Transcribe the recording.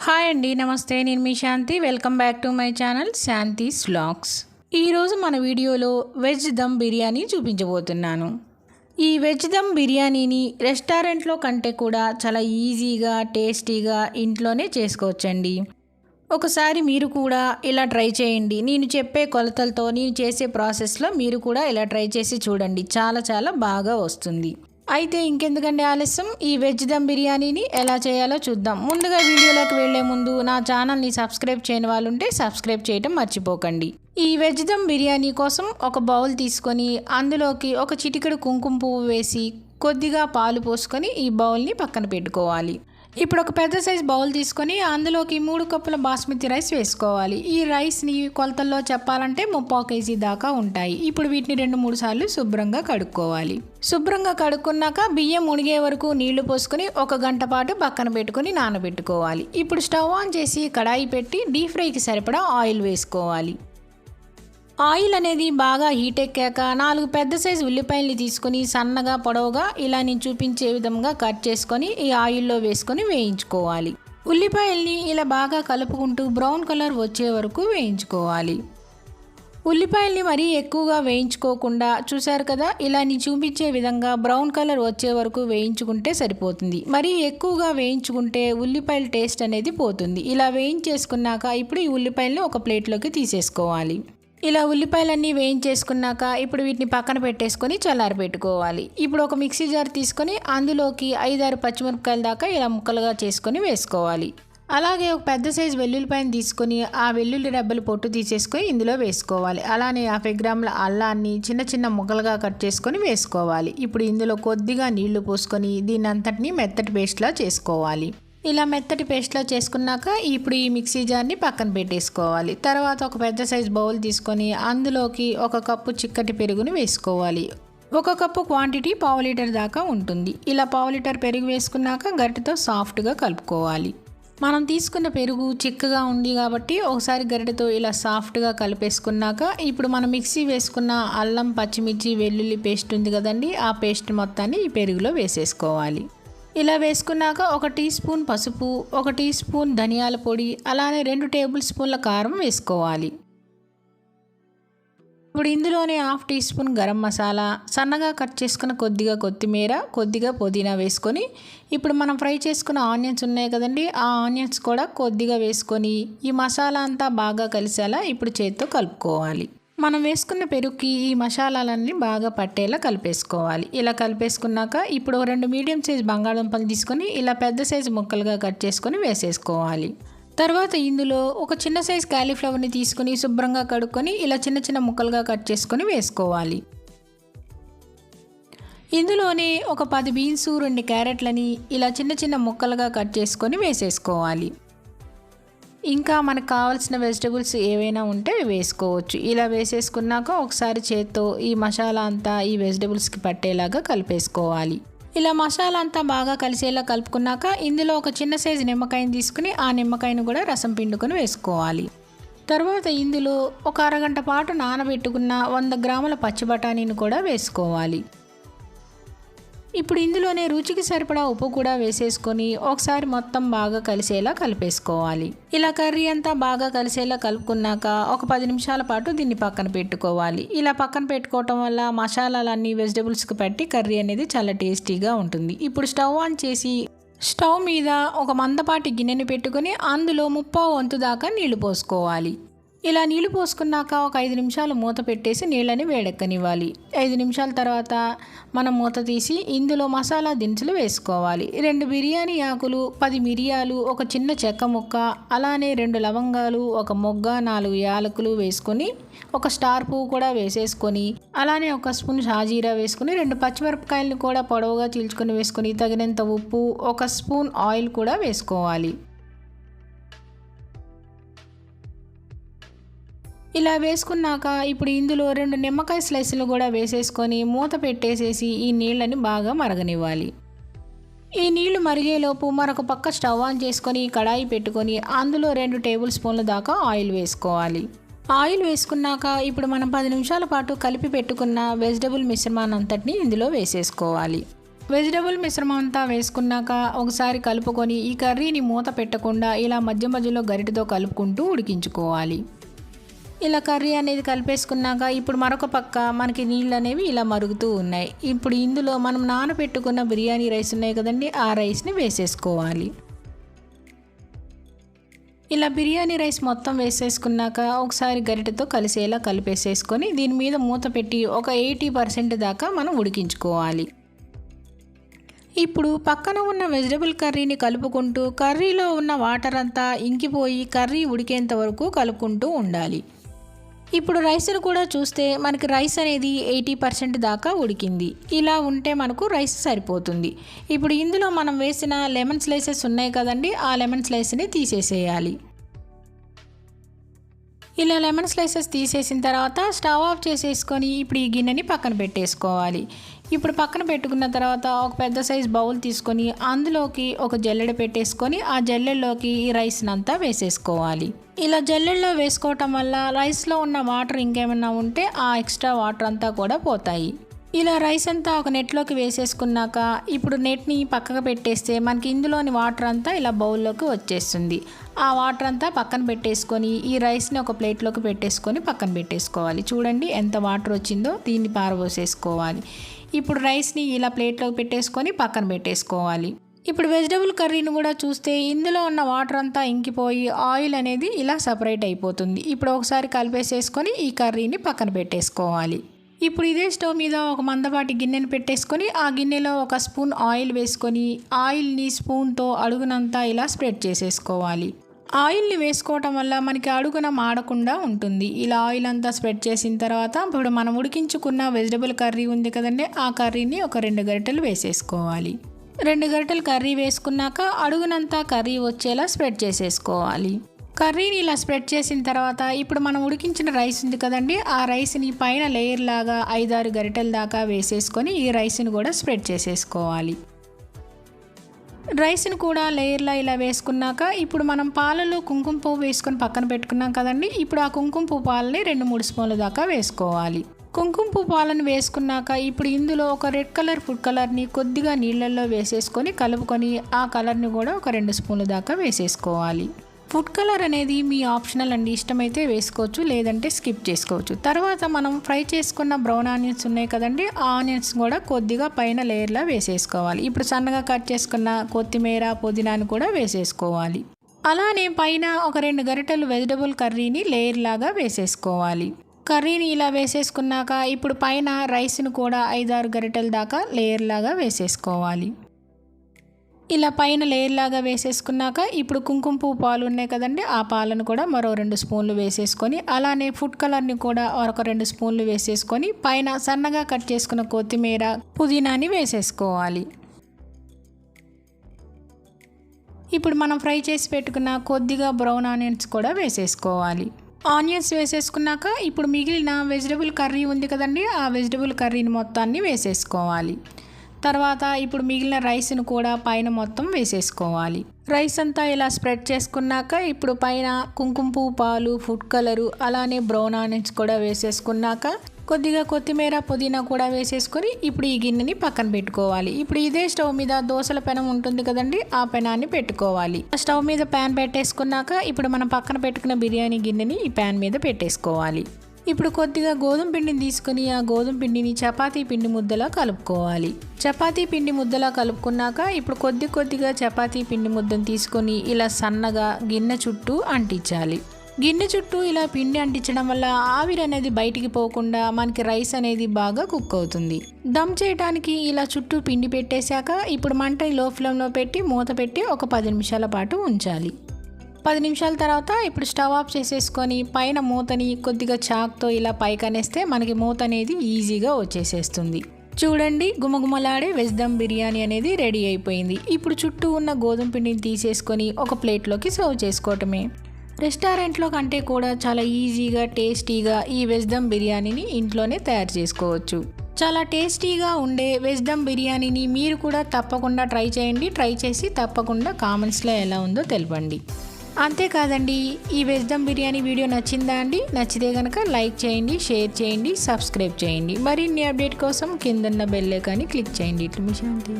Hi అండి, నమస్తే. నేను మీ Shanti. Welcome back to my channel Shanti's vlogs. ఈరోజు మన వీడియోలో వెజ్ దమ్ బిర్యానీ చూపించబోతున్నాను. ఈ వెజ్ దమ్ బిర్యానీని రెస్టారెంట్లో కంటే కూడా చాలా ఈజీగా, టేస్టీగా ఇంట్లోనే చేసుకోవచ్చండి. ఒకసారి మీరు కూడా ఇలా ట్రై చేయండి. నేను చెప్పే కొలతలతో, నేను చేసే ప్రాసెస్లో మీరు కూడా ఇలా ట్రై చేసి చూడండి. చాలా బాగా వస్తుంది. అయితే ఇంకెందుకండి ఆలస్యం, ఈ వెజ్ దమ్ బిర్యానీని ఎలా చేయాలో చూద్దాం. ముందుగా వీడియోలోకి వెళ్లే ముందు నా ఛానల్ని సబ్స్క్రైబ్ చేయని వాళ్ళు ఉంటే సబ్స్క్రైబ్ చేయడం మర్చిపోకండి. ఈ వెజ్ దమ్ బిర్యానీ కోసం ఒక బౌల్ తీసుకొని అందులోకి ఒక చిటికెడు కుంకుమ పువ్వు వేసి కొద్దిగా పాలు పోసుకొని ఈ బౌల్ని పక్కన పెట్టుకోవాలి. ఇప్పుడు ఒక పెద్ద సైజ్ బౌల్ తీసుకొని అందులోకి 3 కప్పుల బాస్మతి రైస్ వేసుకోవాలి. ఈ రైస్ని కొలతల్లో చెప్పాలంటే 3/4 కేజీ దాకా ఉంటాయి. ఇప్పుడు వీటిని 2-3 సార్లు శుభ్రంగా కడుక్కోవాలి. శుభ్రంగా కడుక్కున్నాక బియ్యం మునిగే వరకు నీళ్లు పోసుకొని 1 గంట పాటు పక్కన పెట్టుకొని నానబెట్టుకోవాలి. ఇప్పుడు స్టవ్ ఆన్ చేసి కడాయి పెట్టి డీప్ ఫ్రైకి సరిపడా ఆయిల్ వేసుకోవాలి. ఆయిల్ అనేది బాగా హీట్ ఎక్కాక 4 పెద్ద సైజు ఉల్లిపాయల్ని తీసుకొని సన్నగా పొడవుగా ఇలా నేను చూపించే విధంగా కట్ చేసుకొని ఈ ఆయిల్లో వేసుకొని వేయించుకోవాలి. ఉల్లిపాయల్ని ఇలా బాగా కలుపుకుంటూ బ్రౌన్ కలర్ వచ్చే వరకు వేయించుకోవాలి. ఉల్లిపాయల్ని మరీ ఎక్కువగా వేయించుకోకుండా చూసారు కదా, ఇలా నేను చూపించే విధంగా బ్రౌన్ కలర్ వచ్చే వరకు వేయించుకుంటే సరిపోతుంది. మరీ ఎక్కువగా వేయించుకుంటే ఉల్లిపాయల టేస్ట్ అనేది పోతుంది. ఇలా వేయించేసుకున్నాక ఇప్పుడు ఈ ఉల్లిపాయల్ని ఒక ప్లేట్లోకి తీసేసుకోవాలి. ఇలా ఉల్లిపాయలన్నీ వేయించేసుకున్నాక ఇప్పుడు వీటిని పక్కన పెట్టేసుకొని చల్లారి పెట్టుకోవాలి. ఇప్పుడు ఒక మిక్సీ జార్ తీసుకొని అందులోకి 5-6 పచ్చిమిరపకాయల దాకా ఇలా ముక్కలుగా చేసుకొని వేసుకోవాలి. అలాగే ఒక పెద్ద సైజు వెల్లుల్లిపాయను తీసుకొని ఆ వెల్లుల్లి రెబ్బలు పొట్టు తీసేసుకొని ఇందులో వేసుకోవాలి. అలానే 50 గ్రాముల అల్లాన్ని చిన్న ముక్కలుగా కట్ చేసుకొని వేసుకోవాలి. ఇప్పుడు ఇందులో కొద్దిగా నీళ్లు పోసుకొని దీన్ని అంతటినీ మెత్తటి పేస్ట్లా చేసుకోవాలి. ఇలా మెత్తటి పేస్ట్లా చేసుకున్నాక ఇప్పుడు ఈ మిక్సీ జార్ని పక్కన పెట్టేసుకోవాలి. తర్వాత ఒక పెద్ద సైజు బౌల్ తీసుకొని అందులోకి 1 కప్పు చిక్కటి పెరుగుని వేసుకోవాలి. 1 కప్పు క్వాంటిటీ 1/2 లీటర్ దాకా ఉంటుంది. ఇలా 1/2 లీటర్ పెరుగు వేసుకున్నాక గరిటెతో సాఫ్ట్గా కలుపుకోవాలి. మనం తీసుకున్న పెరుగు చిక్కగా ఉంది కాబట్టి ఒకసారి గరిటెతో ఇలా సాఫ్ట్గా కలిపేసుకున్నాక ఇప్పుడు మనం మిక్సీ వేసుకున్న అల్లం, పచ్చిమిర్చి, వెల్లుల్లి పేస్ట్ ఉంది కదండి, ఆ పేస్ట్ మొత్తాన్ని ఈ పెరుగులో వేసేసుకోవాలి. ఇలా వేసుకున్నాక 1 టీ స్పూన్ పసుపు, 1 టీ స్పూన్ ధనియాల పొడి, అలానే 2 టేబుల్ స్పూన్ల కారం వేసుకోవాలి. ఇప్పుడు ఇందులోనే 1/2 టీ స్పూన్ గరం మసాలా, సన్నగా కట్ చేసుకున్న కొద్దిగా కొత్తిమీర, కొద్దిగా పుదీనా వేసుకొని ఇప్పుడు మనం ఫ్రై చేసుకున్న ఆనియన్స్ ఉన్నాయి కదండి, ఆ ఆనియన్స్ కూడా కొద్దిగా వేసుకొని ఈ మసాలా అంతా బాగా కలిసేలా ఇప్పుడు చేత్తో కలుపుకోవాలి. మనం వేసుకున్న పెరుగుకి ఈ మసాలాలన్నీ బాగా పట్టేలా కలిపేసుకోవాలి. ఇలా కలిపేసుకున్నాక ఇప్పుడు 2 మీడియం సైజ్ బంగాళదుంపలు తీసుకొని ఇలా పెద్ద సైజు ముక్కలుగా కట్ చేసుకొని వేసేసుకోవాలి. తర్వాత ఇందులో ఒక చిన్న సైజు కాలీఫ్లవర్ని తీసుకొని శుభ్రంగా కడుక్కొని ఇలా చిన్న ముక్కలుగా కట్ చేసుకొని వేసుకోవాలి. ఇందులోనే ఒక 10 బీన్స్, 2 క్యారెట్లని ఇలా చిన్న ముక్కలుగా కట్ చేసుకొని వేసేసుకోవాలి. ఇంకా మనకు కావాల్సిన వెజిటబుల్స్ ఏవైనా ఉంటే వేసుకోవచ్చు. ఇలా వేసేసుకున్నాక ఒకసారి చేత్తో ఈ మసాలా అంతా ఈ వెజిటబుల్స్కి పట్టేలాగా కలిపేసుకోవాలి. ఇలా మసాలా అంతా బాగా కలిసేలా కలుపుకున్నాక ఇందులో ఒక చిన్న సైజు నిమ్మకాయని తీసుకుని ఆ నిమ్మకాయను కూడా రసం పిండుకొని వేసుకోవాలి. తర్వాత ఇందులో ఒక అరగంట పాటు నానబెట్టుకున్న 100 గ్రాముల పచ్చి బఠానీని కూడా వేసుకోవాలి. ఇప్పుడు ఇందులోనే రుచికి సరిపడా ఉప్పు కూడా వేసేసుకొని ఒకసారి మొత్తం బాగా కలిసేలా కలిపేసుకోవాలి. ఇలా కర్రీ అంతా బాగా కలిసేలా కలుపుకున్నాక ఒక 10 నిమిషాల పాటు దీన్ని పక్కన పెట్టుకోవాలి. ఇలా పక్కన పెట్టుకోవటం వల్ల మసాలాలన్నీ వెజిటబుల్స్కి పట్టి కర్రీ అనేది చాలా టేస్టీగా ఉంటుంది. ఇప్పుడు స్టవ్ ఆన్ చేసి స్టవ్ మీద ఒక మందపాటి గిన్నెని పెట్టుకొని అందులో 1/2 వంతు దాకా నీళ్లు పోసుకోవాలి. ఇలా నీళ్లు పోసుకున్నాక ఒక 5 నిమిషాలు మూత పెట్టేసి నీళ్ళని వేడెక్కనివ్వాలి. 5 నిమిషాల తర్వాత మనం మూత తీసి ఇందులో మసాలా దినుసులు వేసుకోవాలి. 2 బిర్యానీ ఆకులు, 10 మిరియాలు, ఒక చిన్న చెక్క ముక్క, అలానే 2 లవంగాలు, 1 మొగ్గ, 4 యాలకులు వేసుకొని ఒక స్టార్ పువ్వు కూడా వేసేసుకొని అలానే 1 స్పూన్ షాజీరా వేసుకొని 2 పచ్చిమిరపకాయలను కూడా పొడవుగా చీల్చుకొని వేసుకొని తగినంత ఉప్పు, 1 స్పూన్ ఆయిల్ కూడా వేసుకోవాలి. ఇలా వేసుకున్నాక ఇప్పుడు ఇందులో 2 నిమ్మకాయ స్లైసులు కూడా వేసేసుకొని మూత పెట్టేసేసి ఈ నీళ్ళని బాగా మరగనివ్వాలి. ఈ నీళ్లు మరిగేలోపు మరొక పక్క స్టవ్ ఆన్ చేసుకొని కడాయి పెట్టుకొని అందులో 2 టేబుల్ స్పూన్ల దాకా ఆయిల్ వేసుకోవాలి. ఆయిల్ వేసుకున్నాక ఇప్పుడు మనం 10 నిమిషాల పాటు కలిపి పెట్టుకున్న వెజిటబుల్ మిశ్రమాన్ని అంతటిని ఇందులో వేసేసుకోవాలి. వెజిటబుల్ మిశ్రమం అంతా వేసుకున్నాక ఒకసారి కలుపుకొని ఈ కర్రీని మూత పెట్టకుండా ఇలా మధ్య మధ్యలో గరిటెతో కలుపుకుంటూ ఉడికించుకోవాలి. ఇలా కర్రీ అనేది కలిపేసుకున్నాక ఇప్పుడు మరొక పక్క మనకి నీళ్ళు అనేవి ఇలా మరుగుతూ ఉన్నాయి. ఇప్పుడు ఇందులో మనం నానబెట్టుకున్న బిర్యానీ రైస్ ఉన్నాయి కదండి, ఆ రైస్ని వేసేసుకోవాలి. ఇలా బిర్యానీ రైస్ మొత్తం వేసేసుకున్నాక ఒకసారి గరిటెతో కలిసేలా కలిపేసేసుకొని దీని మీద మూత పెట్టి ఒక 80% దాకా మనం ఉడికించుకోవాలి. ఇప్పుడు పక్కన ఉన్న వెజిటబుల్ కర్రీని కలుపుకుంటూ కర్రీలో ఉన్న వాటర్ అంతా ఇంకిపోయి కర్రీ ఉడికేంత వరకు కలుపుకుంటూ ఉండాలి. ఇప్పుడు రైస్ను కూడా చూస్తే మనకి రైస్ అనేది 80% దాకా ఉడికింది. ఇలా ఉంటే మనకు రైస్ సరిపోతుంది. ఇప్పుడు ఇందులో మనం వేసిన లెమన్ స్లైసెస్ ఉన్నాయి కదండి, ఆ లెమన్ స్లైస్ని తీసేసేయాలి. ఇలా లెమన్ స్లైసెస్ తీసేసిన తర్వాత స్టవ్ ఆఫ్ చేసేసుకొని ఇప్పుడు ఈ గిన్నెని పక్కన పెట్టేసుకోవాలి. ఇప్పుడు పక్కన పెట్టుకున్న తర్వాత ఒక పెద్ద సైజ్ బౌల్ తీసుకొని అందులోకి ఒక జల్లెడ పెట్టేసుకొని ఆ జల్లెడలోకి ఈ రైస్ని అంతా వేసేసుకోవాలి. ఇలా జల్లెడలో వేసుకోవటం వల్ల రైస్లో ఉన్న వాటర్ ఇంకేమైనా ఉంటే ఆ ఎక్స్ట్రా వాటర్ అంతా కూడా పోతాయి. ఇలా రైస్ అంతా ఒక నెట్లోకి వేసేసుకున్నాక ఇప్పుడు నెట్ని పక్కకు పెట్టేస్తే మనకి ఇందులోని వాటర్ అంతా ఇలా బౌల్లోకి వచ్చేస్తుంది. ఆ వాటర్ అంతా పక్కన పెట్టేసుకొని ఈ రైస్ని ఒక ప్లేట్లోకి పెట్టేసుకొని పక్కన పెట్టేసుకోవాలి. చూడండి ఎంత వాటర్ వచ్చిందో, దీన్ని పారబోసేసుకోవాలి. ఇప్పుడు రైస్ని ఇలా ప్లేట్లోకి పెట్టేసుకొని పక్కన పెట్టేసుకోవాలి. ఇప్పుడు వెజిటబుల్ కర్రీని కూడా చూస్తే ఇందులో ఉన్న వాటర్ అంతా ఇంకిపోయి ఆయిల్ అనేది ఇలా సపరేట్ అయిపోతుంది. ఇప్పుడు ఒకసారి కలిపేసేసుకొని ఈ కర్రీని పక్కన పెట్టేసుకోవాలి. ఇప్పుడు ఇదే స్టవ్ మీద ఒక మందపాటి గిన్నెని పెట్టేసుకొని ఆ గిన్నెలో ఒక స్పూన్ ఆయిల్ వేసుకొని ఆయిల్ని స్పూన్తో అడుగునంతా ఇలా స్ప్రెడ్ చేసేసుకోవాలి. ఆయిల్ని వేసుకోవటం వల్ల మనకి అడుగున మాడకుండా ఉంటుంది. ఇలా ఆయిల్ అంతా స్ప్రెడ్ చేసిన తర్వాత ఇప్పుడు మనం ఉడికించుకున్న వెజిటబుల్ కర్రీ ఉంది కదండి, ఆ కర్రీని ఒక 2 గరిటెలు వేసేసుకోవాలి. 2 గరిటెలు కర్రీ వేసుకున్నాక అడుగునంతా కర్రీ వచ్చేలా స్ప్రెడ్ చేసేసుకోవాలి. కర్రీని ఇలా స్ప్రెడ్ చేసిన తర్వాత ఇప్పుడు మనం ఉడికించిన రైస్ ఉంది కదండి, ఆ రైస్ని పైన లేయర్ లాగా 5-6 గరిటెల దాకా వేసేసుకొని ఈ రైస్ని కూడా స్ప్రెడ్ చేసేసుకోవాలి. రైస్ని కూడా లేయర్లా ఇలా వేసుకున్నాక ఇప్పుడు మనం పాలలో కుంకుమ పువ్వు వేసుకొని పక్కన పెట్టుకున్నాం కదండి, ఇప్పుడు ఆ కుంకుమ పువ్వు పాలని 2-3 స్పూన్ల దాకా వేసుకోవాలి. కుంకుమ పువ్వు పాలను వేసుకున్నాక ఇప్పుడు ఇందులో ఒక రెడ్ కలర్ ఫుడ్ కలర్ని కొద్దిగా నీళ్ళల్లో వేసేసుకొని కలుపుకొని ఆ కలర్ని కూడా ఒక 2 స్పూన్ల దాకా వేసేసుకోవాలి. ఫుడ్ కలర్ అనేది మీ ఆప్షనల్ అండి, ఇష్టమైతే వేసుకోవచ్చు, లేదంటే స్కిప్ చేసుకోవచ్చు. తర్వాత మనం ఫ్రై చేసుకున్న బ్రౌన్ ఆనియన్స్ ఉన్నాయి కదండి, ఆ ఆనియన్స్ కూడా కొద్దిగా పైన లేయర్లా వేసేసుకోవాలి. ఇప్పుడు సన్నగా కట్ చేసుకున్న కొత్తిమీర పుదీనాను కూడా వేసేసుకోవాలి. అలానే పైన ఒక 2 గరిటెలు వెజిటబుల్ కర్రీని లేయర్ లాగా వేసేసుకోవాలి. కర్రీని ఇలా వేసేసుకున్నాక ఇప్పుడు పైన రైస్ను కూడా 5-6 గరిటెల దాకా లేయర్ లాగా వేసేసుకోవాలి. ఇలా పైన లేయర్ లాగా వేసేసుకున్నాక ఇప్పుడు కుంకుమ పువ్వు పాలు ఉన్నాయి కదండి, ఆ పాలను కూడా మరో 2 స్పూన్లు వేసేసుకొని అలానే ఫుడ్ కలర్ని కూడా ఒక 2 స్పూన్లు వేసేసుకొని పైన సన్నగా కట్ చేసుకున్న కొత్తిమీర పుదీనాని వేసేసుకోవాలి. ఇప్పుడు మనం ఫ్రై చేసి పెట్టుకున్న కొద్దిగా బ్రౌన్ ఆనియన్స్ కూడా వేసేసుకోవాలి. ఆనియన్స్ వేసేసుకున్నాక ఇప్పుడు మిగిలిన వెజిటబుల్ కర్రీ ఉంది కదండి, ఆ వెజిటబుల్ కర్రీని మొత్తాన్ని వేసేసుకోవాలి. తర్వాత ఇప్పుడు మిగిలిన రైస్ను కూడా పైన మొత్తం వేసేసుకోవాలి. రైస్ అంతా ఇలా స్ప్రెడ్ చేసుకున్నాక ఇప్పుడు పైన కుంకుమ పువ్వు పాలు, ఫుడ్ కలరు, అలానే బ్రౌన్ ఆనియన్స్ కూడా వేసేసుకున్నాక కొద్దిగా కొత్తిమీర పుదీనా కూడా వేసేసుకొని ఇప్పుడు ఈ గిన్నెని పక్కన పెట్టుకోవాలి. ఇప్పుడు ఇదే స్టవ్ మీద దోసల పెనం ఉంటుంది కదండి, ఆ పెనాన్ని పెట్టుకోవాలి. స్టవ్ మీద ప్యాన్ పెట్టేసుకున్నాక ఇప్పుడు మనం పక్కన పెట్టుకున్న బిర్యానీ గిన్నెని ఈ ప్యాన్ మీద పెట్టేసుకోవాలి. ఇప్పుడు కొద్దిగా గోధుమ పిండిని తీసుకుని ఆ గోధుమ పిండిని చపాతీ పిండి ముద్దలా కలుపుకోవాలి. చపాతీ పిండి ముద్దలా కలుపుకున్నాక ఇప్పుడు కొద్దిగా చపాతీ పిండి ముద్దను తీసుకొని ఇలా సన్నగా గిన్నె చుట్టూ అంటించాలి. గిన్నె చుట్టూ ఇలా పిండి అంటించడం వల్ల ఆవిరి అనేది బయటికి పోకుండా మనకి రైస్ అనేది బాగా కుక్ అవుతుంది. దమ్ చేయడానికి ఇలా చుట్టూ పిండి పెట్టేశాక ఇప్పుడు మంటని లో ఫ్లేమ్లో పెట్టి మూత పెట్టి ఒక 10 నిమిషాల పాటు ఉంచాలి. 10 నిమిషాల తర్వాత ఇప్పుడు స్టవ్ ఆఫ్ చేసేసుకొని పైన మూతని కొద్దిగా చాక్తో ఇలా పైకనేస్తే మనకి మూత అనేది ఈజీగా వచ్చేసేస్తుంది. చూడండి, గుమగుమలాడే వెజ్ దమ్ బిర్యానీ అనేది రెడీ అయిపోయింది. ఇప్పుడు చుట్టూ ఉన్న గోధుమ పిండిని తీసేసుకొని ఒక ప్లేట్లోకి సర్వ్ చేసుకోవటమే. రెస్టారెంట్లో కంటే కూడా చాలా ఈజీగా టేస్టీగా ఈ వెజ్ దమ్ బిర్యానీని ఇంట్లోనే తయారు చేసుకోవచ్చు. చాలా టేస్టీగా ఉండే వెజ్ దమ్ బిర్యానీని మీరు కూడా తప్పకుండా ట్రై చేయండి. ట్రై చేసి తప్పకుండా కామెంట్స్లో ఎలా ఉందో తెలపండి. అంతేకాదండి, ఈ వెజ్ దమ్ బిర్యానీ వీడియో నచ్చిందా అండి? నచ్చితే కనుక లైక్ చేయండి, షేర్ చేయండి, సబ్స్క్రైబ్ చేయండి. మరిన్ని అప్డేట్ కోసం కిందన్న బెల్ ఐకాన్ని క్లిక్ చేయండి. ఇట్లు మీ శాంతి.